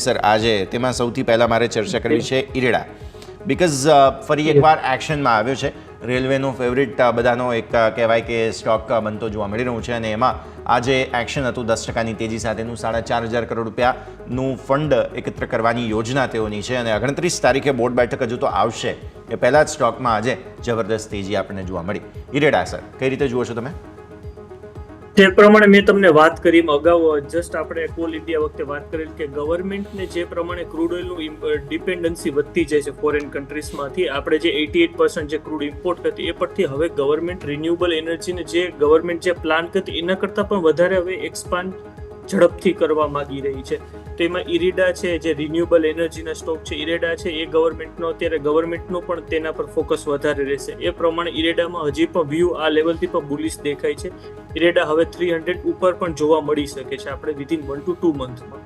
Sir આજે તેમાં સૌથી પહેલાં મારે ચર્ચા કરવી છે ઈરેડા, બિકોઝ ફરી એકવાર એક્શનમાં આવ્યો છે. રેલવેનો ફેવરિટ બધાનો એક કહેવાય કે સ્ટોક બનતો જોવા મળી રહ્યું છે અને એમાં આ જે એક્શન હતું 10%ની તેજી સાથેનું 4,500 કરોડ રૂપિયાનું ફંડ એકત્ર કરવાની યોજના તેઓની છે અને 29 તારીખે બોર્ડ બેઠક હજુ તો આવશે એ પહેલાં જ સ્ટોકમાં આજે જબરદસ્ત તેજી આપણને જોવા મળી. ઈરેડા સર કઈ રીતે જુઓ છો તમે? જે પ્રમાણે મેં તમને વાત કરી અગાઉ જસ્ટ આપણે કોલ ઇન્ડિયા વખતે વાત કરેલી કે ગવર્મેન્ટને જે પ્રમાણે ક્રૂડ ઓઇલનું ડિપેન્ડન્સી વધતી જાય છે ફોરેન કન્ટ્રીઝમાંથી, આપણે જે 88% જે ક્રૂડ ઇમ્પોર્ટ કરતી એ પરથી હવે ગવર્મેન્ટ રિન્યુએબલ એનર્જીને જે ગવર્મેન્ટ જે પ્લાન કરતી એના કરતાં પણ વધારે હવે એક્સપાન્ડ ઝડપથી કરવા માંગી રહી છે. તો એમાં ઇરેડા છે, જે રિન્યુએબલ એનર્જીના સ્ટોક છે, ઇરેડા છે, એ ગવર્મેન્ટનો પણ તેના પર ફોકસ વધારે રહેશે. એ પ્રમાણે ઇરેડામાં હજી પણ વ્યૂ આ લેવલથી પણ બુલિશ દેખાય છે. ઇરેડા હવે 300 ઉપર પણ જોવા મળી શકે છે આપણે વિધિન 1 to 2 મંથમાં.